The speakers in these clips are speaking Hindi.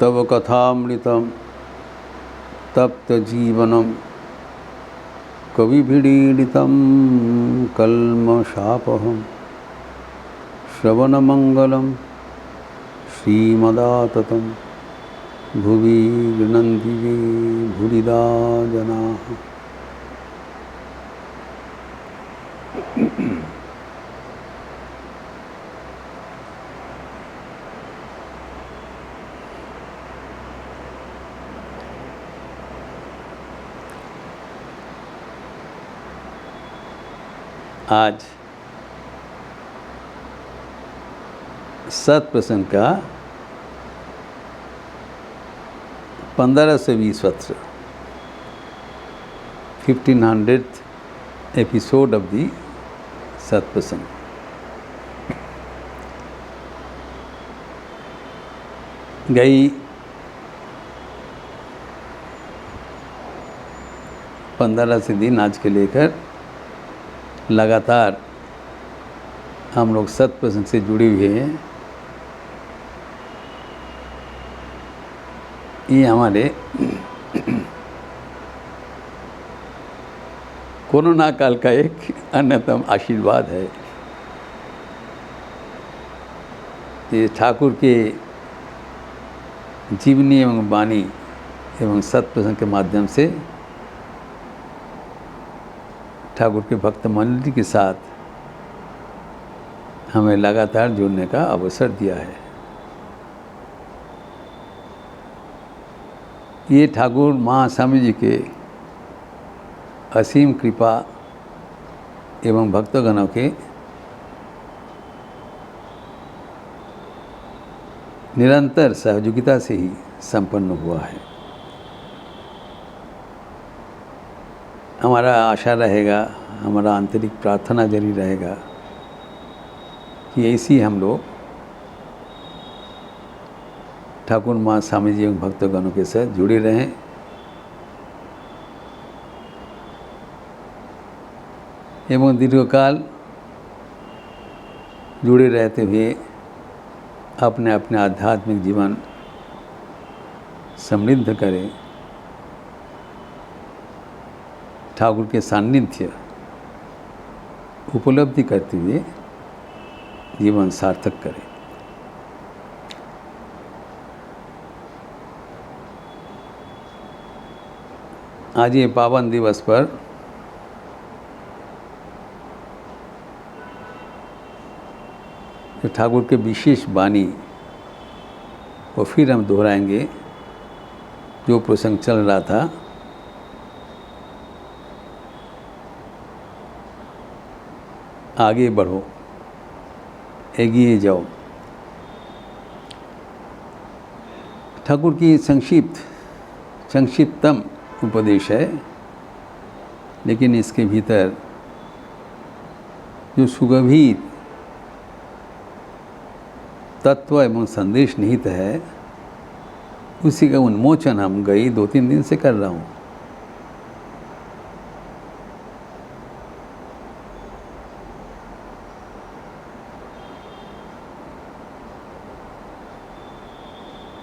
तव कथामृतं तप्तजीवनं कविभिडीडितं कल्मषापहं श्रवणमंगलं श्रीमदाततं भुवि गृह्णन्ति ये भूरिदा जनाः। आज सत्प्रसंग का 15 से 20 सत्र 1500th एपिसोड ऑफ दी सत्प्रसंग। गई 15 से दिन आज के लेकर लगातार हम लोग सत्प्रसंग से जुड़े हुए हैं। ये हमारे कोरोना काल का एक अन्यतम आशीर्वाद है। ये ठाकुर के जीवनी एवं वाणी एवं सत्प्रसंग के माध्यम से ठाकुर के भक्त मंडली के साथ हमें लगातार जुड़ने का अवसर दिया है। ये ठाकुर महास्वामी जी के असीम कृपा एवं भक्तगणों के निरंतर सहयोगिता से ही संपन्न हुआ है। हमारा आशा रहेगा, हमारा आंतरिक प्रार्थना जारी रहेगा कि ऐसी हम लोग ठाकुर महास्वामी जी एवं भक्तगणों के साथ जुड़े रहें एवं दीर्घकाल जुड़े रहते हुए अपने अपने आध्यात्मिक जीवन समृद्ध करें, ठाकुर के सान्निध्य उपलब्धि करते हुए जीवन सार्थक करें। आज ये पावन दिवस पर ठाकुर के विशेष वाणी वो फिर हम दोहराएंगे। जो प्रसंग चल रहा था, आगे बढ़ो, एगिए जाओ। ठाकुर की संक्षिप्तम उपदेश है, लेकिन इसके भीतर जो सुगभीर तत्व एवं संदेश निहित है, उसी का उन्मोचन हम गई 2-3 दिन से कर रहा हूँ।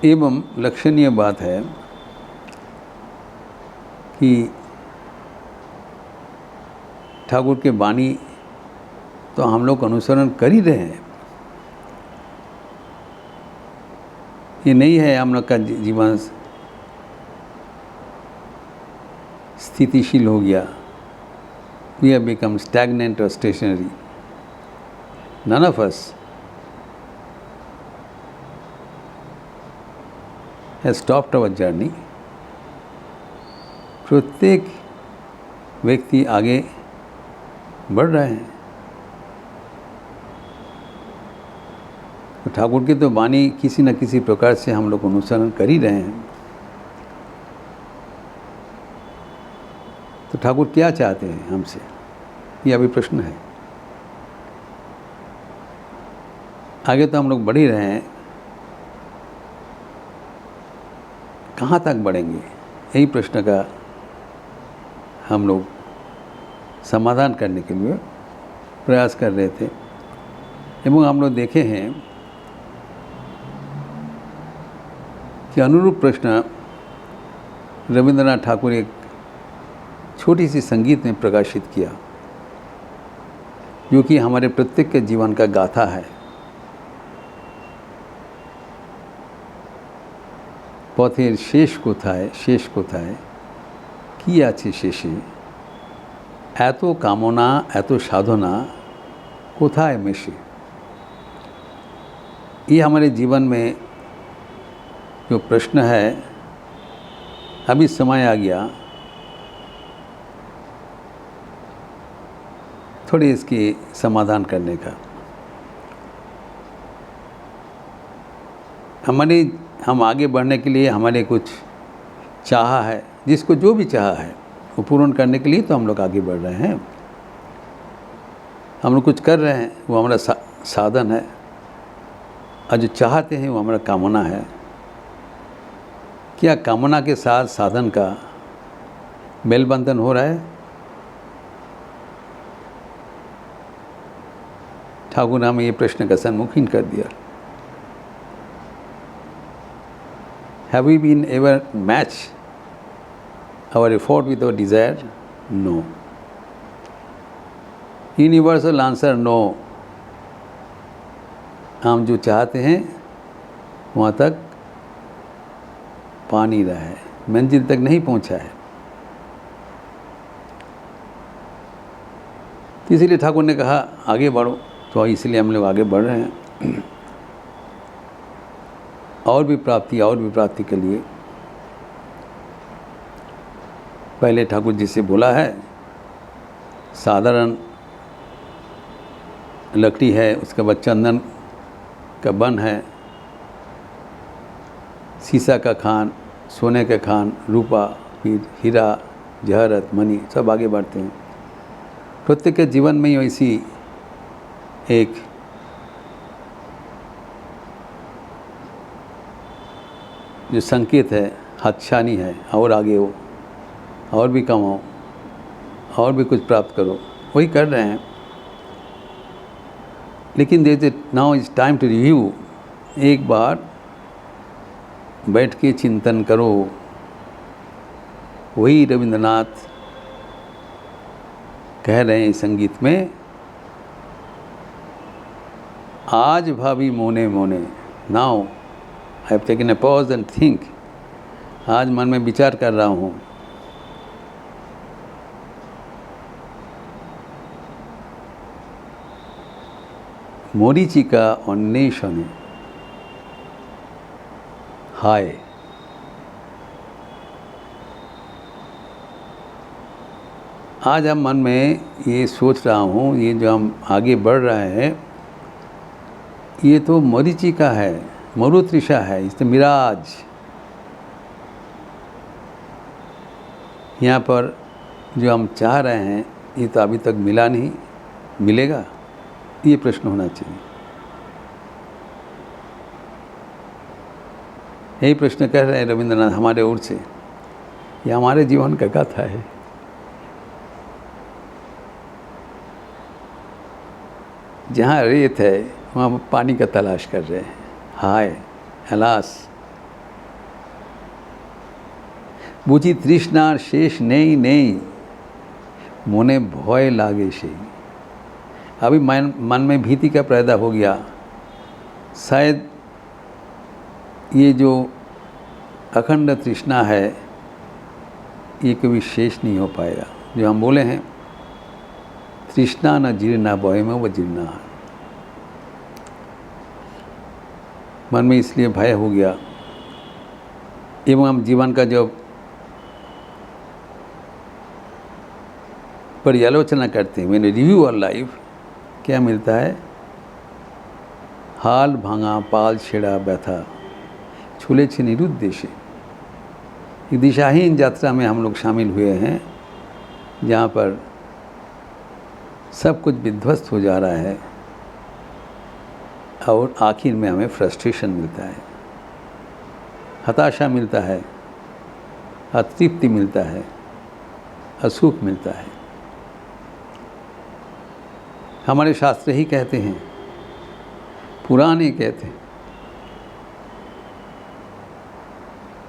एवं लक्षणीय बात है कि ठाकुर के वाणी तो हम लोग अनुसरण कर ही रहे हैं। ये नहीं है हम लोग का जीवन स्थितिशील हो गया, वी हैव बिकम स्टैग्नेंट और stationary. None of us has stopped our journey। प्रत्येक व्यक्ति आगे बढ़ रहे हैं। तो ठाकुर की तो वाणी किसी न किसी प्रकार से हम लोग अनुसरण कर ही रहे हैं। तो ठाकुर क्या चाहते हैं हमसे, ये अभी प्रश्न है। आगे तो हम लोग बढ़ ही रहे हैं, कहाँ तक बढ़ेंगे, यही प्रश्न का हम लोग समाधान करने के लिए प्रयास कर रहे थे। एवं हम लोग देखे हैं कि अनुरूप प्रश्न रविंद्रनाथ ठाकुर एक छोटी सी संगीत में प्रकाशित किया, जो कि हमारे प्रत्येक के जीवन का गाथा है। पथेर शेष कोथाय की आछे शेषे, एतो कामना एतो साधना कोथाय मेशे। ये हमारे जीवन में जो प्रश्न है, अभी समय आ गया थोड़ी इसकी समाधान करने का। हम आगे बढ़ने के लिए हमारे कुछ चाह है, जिसको जो भी चाह है वो पूर्ण करने के लिए तो हम लोग आगे बढ़ रहे हैं। हम लोग कुछ कर रहे हैं, वो हमारा साधन है, और जो चाहते हैं वो हमारा कामना है। क्या कामना के साथ साधन का मेल बंधन हो रहा है? ठाकुर ने हमें ये प्रश्न का सम्मुखीन कर दिया। Have we been ever match our effort with our desire? No. Universal answer no. हम जो चाहते हैं वहाँ तक पा नहीं रहा है, मंजिल तक नहीं पहुँचा है। तो इसीलिए ठाकुर ने कहा आगे बढ़ो, तो इसलिए हम लोग आगे बढ़ रहे हैं और भी प्राप्ति के लिए। पहले ठाकुर जी से बोला है, साधारण लकड़ी है, उसके बाद चंदन का बन है, शीशा का खान, सोने का खान, रूपा, फिर हीरा, जहरत, मणि, सब आगे बढ़ते हैं। प्रत्येक के जीवन में ऐसी एक जो संकेत है, हथछानी है, और आगे हो, और भी कमाओ, और भी कुछ प्राप्त करो, वही कर रहे हैं। लेकिन now is time to review. एक बार बैठ के चिंतन करो। वही रविंद्रनाथ कह रहे हैं इस संगीत में, आज भावी मोने मोने, now I have taken a pause and think. आज मन में विचार कर रहा हूँ। मरीचिका अन्वेषणे हाय। आज हम मन में ये सोच रहा हूँ, ये जो हम आगे बढ़ रहे हैं, ये तो मरीचिका है, मरुतृषा है, इस मिराज। यहाँ पर जो हम चाह रहे हैं ये तो अभी तक मिला नहीं, मिलेगा? ये प्रश्न होना चाहिए। यही प्रश्न कह रहे हैं रविंद्रनाथ हमारे ओर से। ये हमारे जीवन का गाथा है। जहाँ रेत है वहाँ पानी का तलाश कर रहे हैं। हाय अलास, बुझी तृष्णार शेष नहीं नहीं, मोने भय लागे से। अभी मन में भीति का पैदा हो गया, शायद ये जो अखंड तृष्णा है ये कभी शेष नहीं हो पाएगा। जो हम बोले हैं, तृष्णा न जीर्णा भय में वो जीर्णा। मन में इसलिए भय हो गया। एवं हम जीवन का जो पर्यालोचना करते हैं, मैंने रिव्यू ऑफ लाइफ, क्या मिलता है? हाल भांगा पाल छेड़ा व्यथा छूले छे निरुद्देशे। एक दिशाहीन यात्रा में हम लोग शामिल हुए हैं, जहाँ पर सब कुछ विध्वस्त हो जा रहा है और आखिर में हमें फ्रस्ट्रेशन मिलता है, हताशा मिलता है, अतृप्ति मिलता है, असुख मिलता है। हमारे शास्त्र ही कहते हैं, पुराने कहते हैं,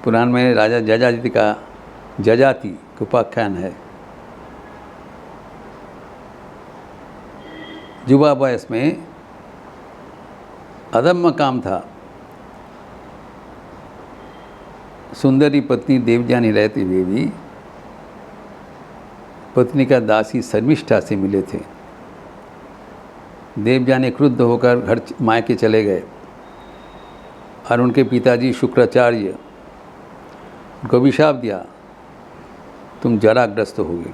पुराण में राजा जजाति का उपाख्यान है। युवा वयस में अदम्य काम था। सुंदरी पत्नी देवजानी रहते हुए भी पत्नी का दासी शर्मिष्ठा से मिले थे। देवजानी क्रुद्ध होकर घर मायके चले गए और उनके पिताजी शुक्राचार्य उनको अभिशाप दिया, तुम जराग्रस्त होगे,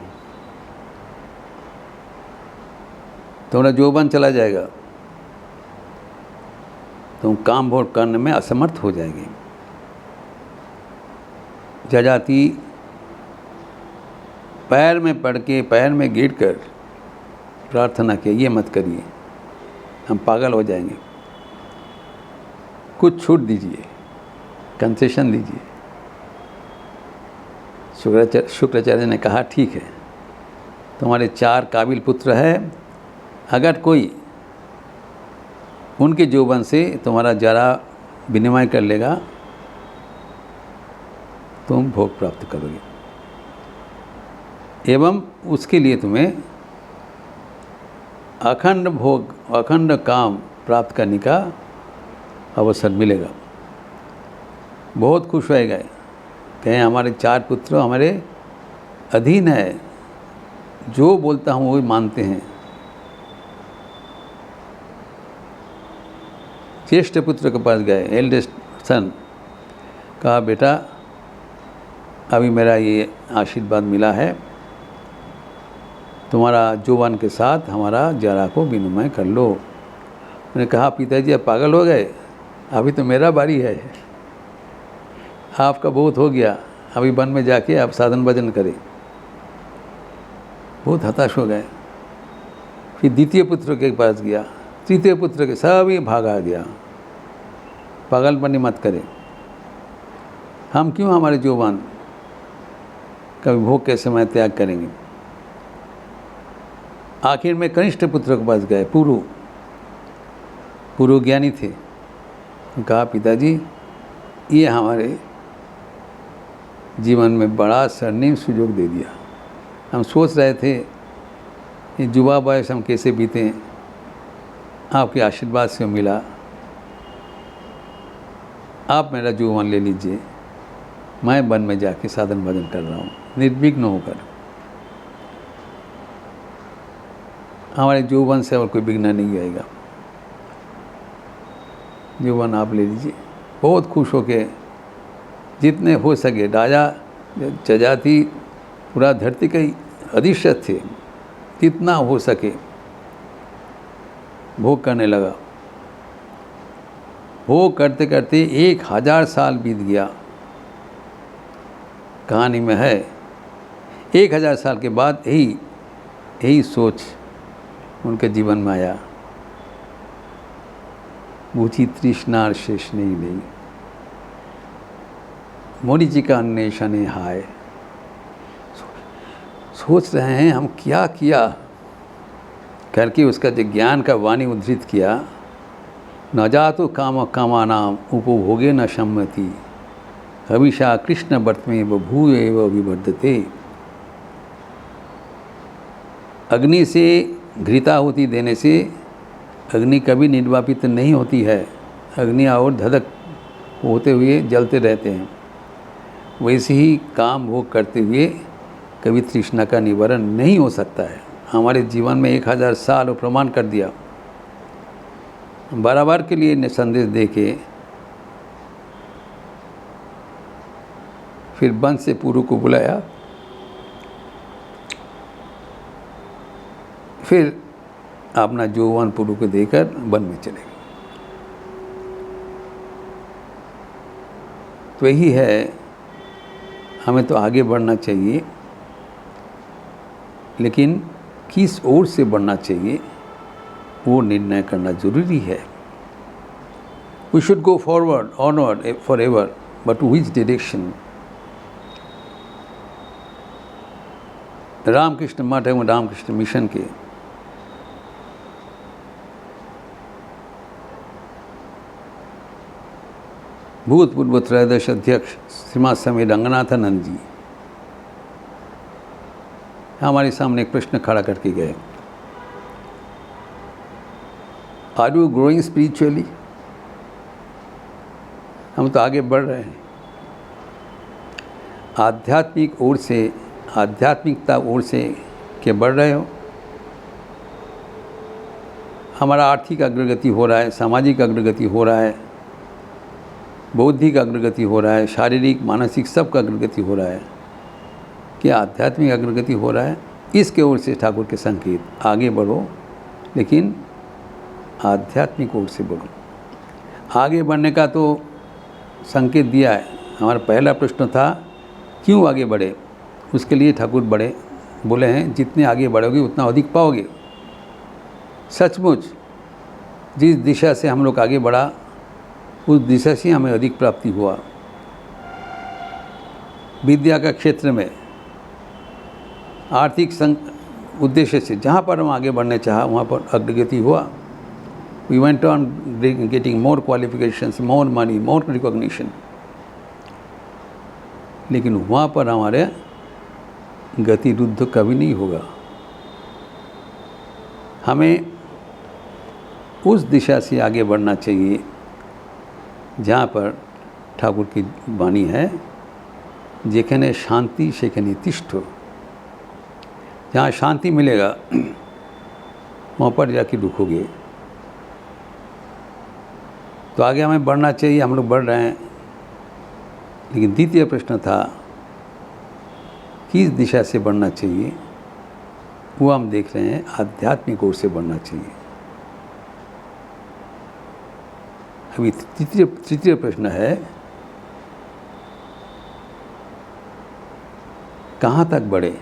तुम्हारा यौवन चला जाएगा, तुम काम भोग करने में असमर्थ हो जाएंगे। जजाति पैर में पड़ के, पैर में गिर कर प्रार्थना किया, ये मत करिए, हम पागल हो जाएंगे, कुछ छूट दीजिए, कंसेशन दीजिए। शुक्राचार्य ने कहा, ठीक है, तुम्हारे 4 काबिल पुत्र हैं, अगर कोई उनके यौवन से तुम्हारा जरा विनिमय कर लेगा, तुम भोग प्राप्त करोगे, एवं उसके लिए तुम्हें अखंड भोग, अखंड काम प्राप्त करने का अवसर मिलेगा। बहुत खुश हो गए, कहें हमारे 4 पुत्र हमारे अधीन है, जो बोलता हूँ वही मानते हैं। ज्येष्ठ पुत्र के पास गए, एल्डेस्ट सन, कहा बेटा अभी मेरा ये आशीर्वाद मिला है, तुम्हारा यौवन के साथ हमारा जरा को विनिमय कर लो। उन्होंने कहा, पिताजी अब पागल हो गए, अभी तो मेरा बारी है, आपका बहुत हो गया, अभी वन में जाके आप साधन भजन करें। बहुत हताश हो गए। फिर द्वितीय पुत्र के पास गया, तृतीय पुत्र के सभी भागा गया, पागलपनी मत करें, हम क्यों हमारे यौवन कभी भोग के समय त्याग करेंगे। आखिर में कनिष्ठ पुत्र के पास गए, पुरु ज्ञानी थे, कहा पिताजी ये हमारे जीवन में बड़ा स्वर्णिम सुयोग दे दिया, हम सोच रहे थे ये युवा वयस हम कैसे बीते, आपके आशीर्वाद से मिला, आप मेरा यौवन ले लीजिए, मैं वन में जाके साधन भजन कर रहा हूँ निर्विघ्न होकर, हमारे यौवन से और कोई विघ्न नहीं आएगा, यौवन आप ले लीजिए। बहुत खुश होके जितने हो सके, राजा जजाति पूरा धरती के अधिष्ठक थे, जितना हो सके भोग करने लगा। भोग करते करते 1000 साल बीत गया। कहानी में है 1000 साल के बाद यही सोच उनके जीवन में आया, बूझी तृष्णा शेष नहीं, मोदी जी का अन्वेषण हाय। सोच रहे हैं हम क्या किया करके उसका जो ज्ञान का वाणी उद्धृत किया, न जातो काम कामानाम उपभोगे न सम्मति, हविषा कृष्ण वर्तमेव भूय एव विवर्धते। अग्नि से घृताहुति देने से अग्नि कभी निर्वापित नहीं होती है, अग्नि और धधक होते हुए जलते रहते हैं। वैसे ही काम भोग करते हुए कभी तृष्णा का निवारण नहीं हो सकता है। हमारे जीवन में 1000 साल प्रमाण कर दिया। बराबर के लिए संदेश दे के फिर वन से पुरु को बुलाया, फिर अपना यौवन पुरु को देकर वन में चले गए। तो यही है, हमें तो आगे बढ़ना चाहिए, लेकिन किस ओर से बढ़ना चाहिए वो निर्णय करना जरूरी है। We should go forward onward forever, but which direction. Ramakrishna Math एवं रामकृष्ण मिशन के भूतपूर्व त्रयोदश अध्यक्ष श्रीमान स्वामी रंगनाथानंद जी हमारे सामने एक प्रश्न खड़ा करके गए, आर यू ग्रोइंग स्पिरिचुअली? हम तो आगे बढ़ रहे हैं, आध्यात्मिक ओर से, आध्यात्मिकता ओर से के बढ़ रहे हो। हमारा आर्थिक अग्रगति हो रहा है, सामाजिक अग्रगति हो रहा है, बौद्धिक अग्रगति हो रहा है, शारीरिक मानसिक सब का अग्रगति हो रहा है, क्या आध्यात्मिक अग्रगति हो रहा है? इसके ओर से ठाकुर के संकेत, आगे बढ़ो लेकिन आध्यात्मिक ओर से बढ़ो। आगे बढ़ने का तो संकेत दिया है। हमारा पहला प्रश्न था क्यों आगे बढ़े, उसके लिए ठाकुर बोले हैं जितने आगे बढ़ोगे उतना अधिक पाओगे। सचमुच जिस दिशा से हम लोग आगे बढ़ा उस दिशा से हमें अधिक प्राप्ति हुआ। विद्या का क्षेत्र में, आर्थिक उद्देश्य से जहाँ पर हम आगे बढ़ने चाहा वहाँ पर अग्रगति हुआ। We went on getting more qualifications, more money, more recognition, लेकिन वहाँ पर हमारे गति रुद्ध कभी नहीं होगा। हमें उस दिशा से आगे बढ़ना चाहिए जहाँ पर ठाकुर की वाणी है, जेखने शांति सेखने तिष्ठो। जहाँ शांति मिलेगा वहाँ पर जाके रुकोगे। तो आगे हमें बढ़ना चाहिए, हम लोग बढ़ रहे हैं। लेकिन द्वितीय प्रश्न था किस दिशा से बढ़ना चाहिए, वो हम देख रहे हैं आध्यात्मिक ओर से बढ़ना चाहिए। अभी तृतीय प्रश्न है कहाँ तक बढ़े,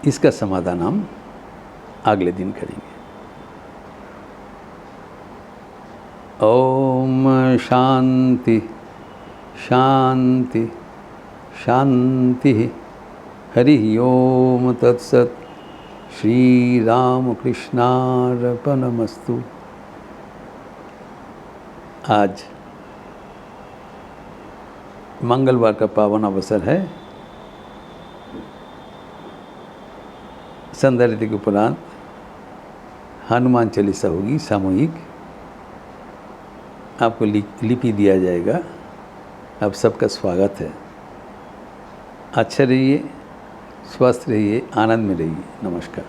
इसका समाधान हम अगले दिन करेंगे। ओम शांति शांति शांति। हरि ओम तत्सत। श्री राम कृष्णार्पणमस्तु। आज मंगलवार का पावन अवसर है। संध्या ऋतु के उपरांत हनुमान चालीसा होगी सामूहिक, आपको लिपि दिया जाएगा। आप सबका स्वागत है। अच्छे रहिए, स्वस्थ रहिए, आनंद में रहिए। नमस्कार।